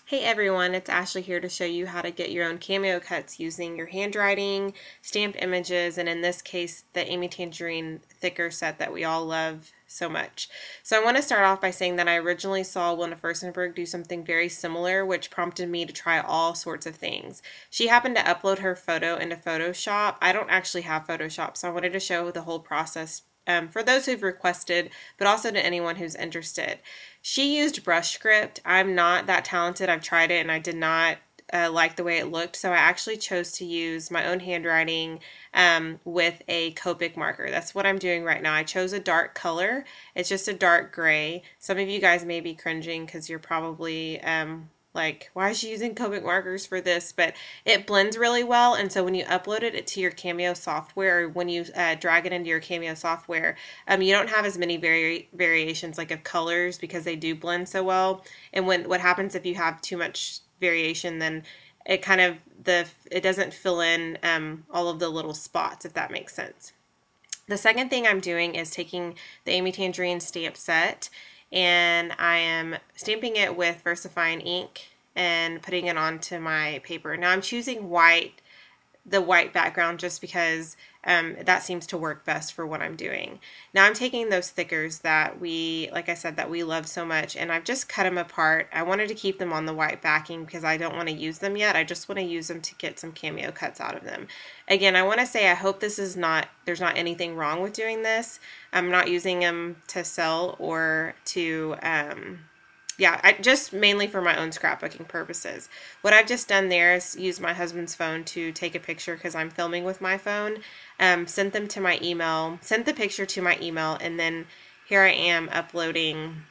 Hey everyone, it's Ashley here to show you how to get your own Cameo Cuts using your handwriting, stamped images, and in this case, the Amy Tangerine thicker set that we all love so much. So I want to start off by saying that I originally saw Wilna Furstenberg do something very similar, which prompted me to try all sorts of things. She happened to upload her photo into Photoshop. I don't actually have Photoshop, so I wanted to show the whole process for those who've requested, but also to anyone who's interested. She used brush script. I'm not that talented. I've tried it and I did not like the way it looked, so I actually chose to use my own handwriting with a Copic marker. That's what I'm doing right now. I chose a dark color. It's just a dark gray. Some of you guys may be cringing because you're probably like, why is she using Copic markers for this? But it blends really well, and so when you upload it to your Cameo software, or when you drag it into your Cameo software, you don't have as many variations like of colors because they do blend so well. And what happens if you have too much variation, then it kind of it doesn't fill in all of the little spots, if that makes sense. The second thing I'm doing is taking the Amy Tangerine stamp set, and I am stamping it with VersaFine ink and putting it onto my paper. Now I'm choosing the white background just because that seems to work best for what I'm doing. Now I'm taking those thickers that like I said, that we love so much, and I've just cut them apart. I wanted to keep them on the white backing because I don't want to use them yet. I just want to use them to get some Cameo Cuts out of them. Again, I want to say I hope there's not anything wrong with doing this. I'm not using them to sell or to yeah, just mainly for my own scrapbooking purposes. What I've just done there is use my husband's phone to take a picture because I'm filming with my phone. Sent them to my email, sent the picture to my email, and then here I am uploading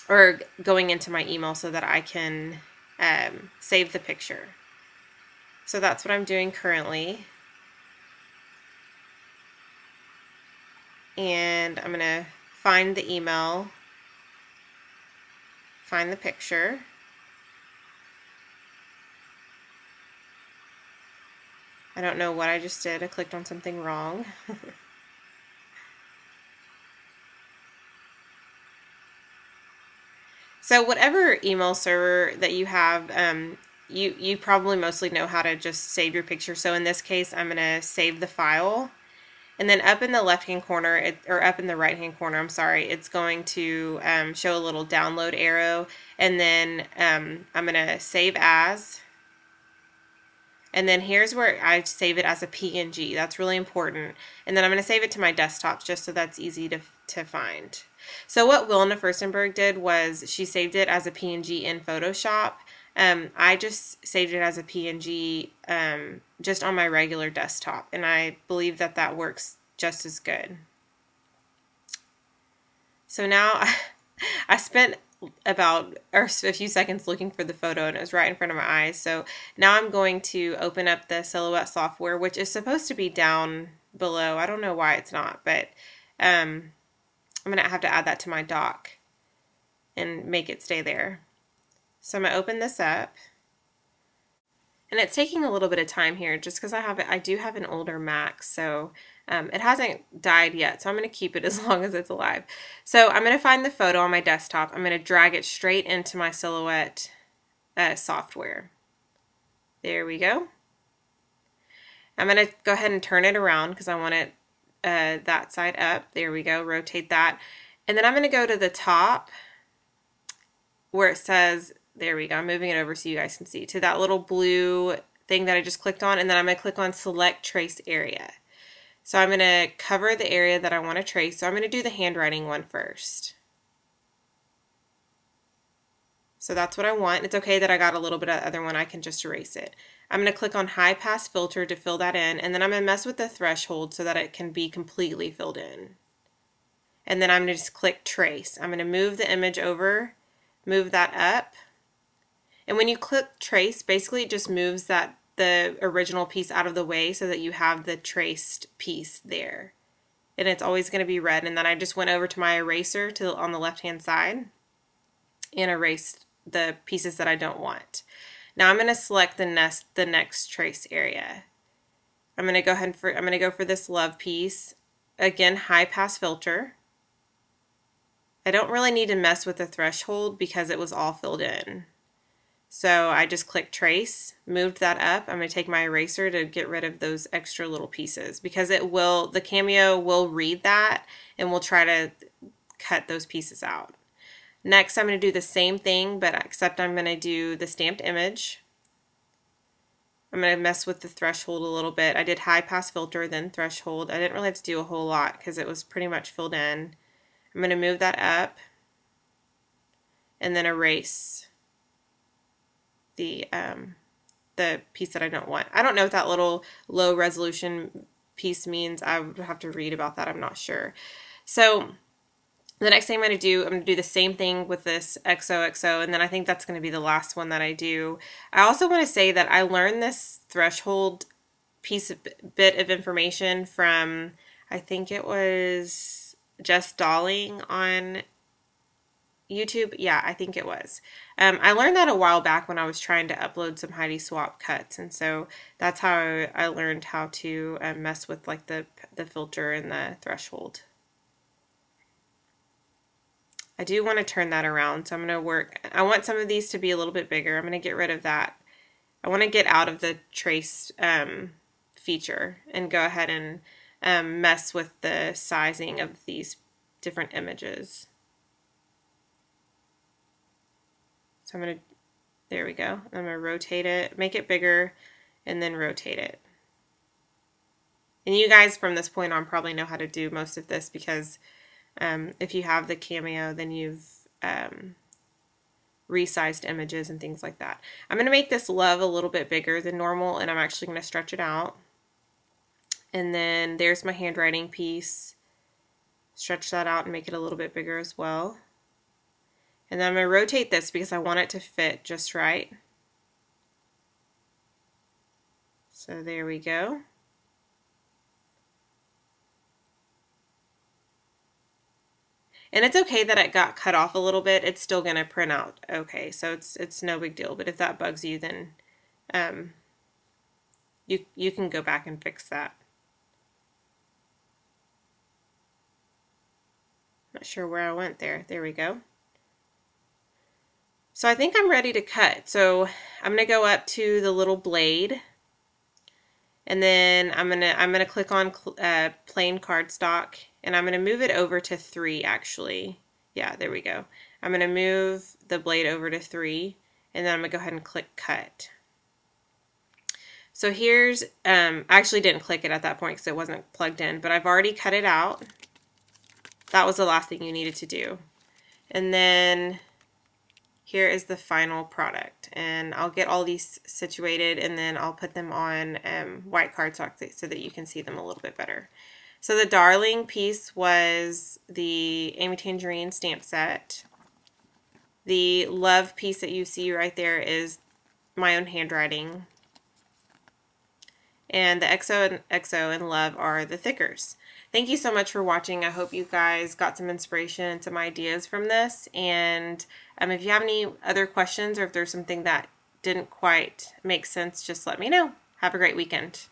or going into my email so that I can save the picture. So that's what I'm doing currently. And I'm going to find the email, find the picture. I don't know what I just did. I clicked on something wrong. So whatever email server that you have, you probably mostly know how to just save your picture. So in this case, I'm going to save the file. And then up in the left-hand corner, or up in the right-hand corner, I'm sorry, it's going to show a little download arrow. And then I'm going to save as. And then here's where I save it as a PNG. That's really important. And then I'm going to save it to my desktop just so that's easy to find. So what Wilna Furstenberg did was she saved it as a PNG in Photoshop. I just saved it as a PNG just on my regular desktop, and I believe that that works just as good. So now I spent a few seconds looking for the photo, and it was right in front of my eyes. So now I'm going to open up the Silhouette software, which is supposed to be down below. I don't know why it's not, but I'm going to have to add that to my dock and make it stay there. So I'm going to open this up, and it's taking a little bit of time here just because I do have an older Mac, so it hasn't died yet, so I'm going to keep it as long as it's alive. So I'm going to find the photo on my desktop. I'm going to drag it straight into my Silhouette software. There we go. I'm going to go ahead and turn it around because I want it that side up. There we go. Rotate that. And then I'm going to go to the top where it says, there we go, I'm moving it over so you guys can see, to that little blue thing that I just clicked on, and then I'm going to click on Select Trace Area. So I'm going to cover the area that I want to trace, so I'm going to do the handwriting one first. So that's what I want. It's okay that I got a little bit of the other one, I can just erase it. I'm going to click on High Pass Filter to fill that in, and then I'm going to mess with the threshold so that it can be completely filled in. And then I'm going to just click Trace. I'm going to move the image over, move that up. And when you click trace, basically it just moves the original piece out of the way so that you have the traced piece there. And it's always going to be red. And then I just went over to my eraser on the left-hand side and erased the pieces that I don't want. Now I'm going to select the next trace area. I'm going to go for this love piece. Again, high pass filter. I don't really need to mess with the threshold because it was all filled in. So I just clicked trace, moved that up. I'm going to take my eraser to get rid of those extra little pieces because the Cameo will read that and will try to cut those pieces out. Next, I'm going to do the same thing, but except I'm going to do the stamped image. I'm going to mess with the threshold a little bit. I did high pass filter, then threshold. I didn't really have to do a whole lot because it was pretty much filled in. I'm going to move that up and then erase the piece that I don't want. I don't know what that little low resolution piece means. I would have to read about that. I'm not sure. So the next thing I'm going to do the same thing with this XOXO, and then I think that's going to be the last one that I do. I also want to say that I learned this threshold bit of information from, I think it was Jess Darling on YouTube. Yeah, I think it was. I learned that a while back when I was trying to upload some Heidi Swap cuts, and so that's how I learned how to mess with like the filter and the threshold. I do want to turn that around, so I'm going to work. I want some of these to be a little bit bigger. I'm going to get rid of that. I want to get out of the trace feature and go ahead and mess with the sizing of these different images. So I'm going to, there we go. I'm going to rotate it, make it bigger, and then rotate it. And you guys from this point on probably know how to do most of this because if you have the Cameo, then you've resized images and things like that. I'm going to make this love a little bit bigger than normal, and I'm actually going to stretch it out. And then there's my handwriting piece. Stretch that out and make it a little bit bigger as well. And then I'm going to rotate this because I want it to fit just right. So there we go. And it's okay that it got cut off a little bit. It's still going to print out okay, so it's no big deal. But if that bugs you, then you can go back and fix that. Not sure where I went there. There we go. So I think I'm ready to cut. So I'm going to go up to the little blade, and then I'm gonna click on plain cardstock, and I'm gonna move it over to 3 actually. Yeah, there we go. I'm gonna move the blade over to 3, and then I'm gonna go ahead and click cut. So here's, I actually didn't click it at that point because it wasn't plugged in, but I've already cut it out. That was the last thing you needed to do. And then here is the final product, and I'll get all these situated and then I'll put them on white cardstock so that you can see them a little bit better. So the Darling piece was the Amy Tangerine stamp set. The Love piece that you see right there is my own handwriting. And the XO and Love are the thickers. Thank you so much for watching. I hope you guys got some inspiration and some ideas from this. And if you have any other questions or if there's something that didn't quite make sense, just let me know. Have a great weekend.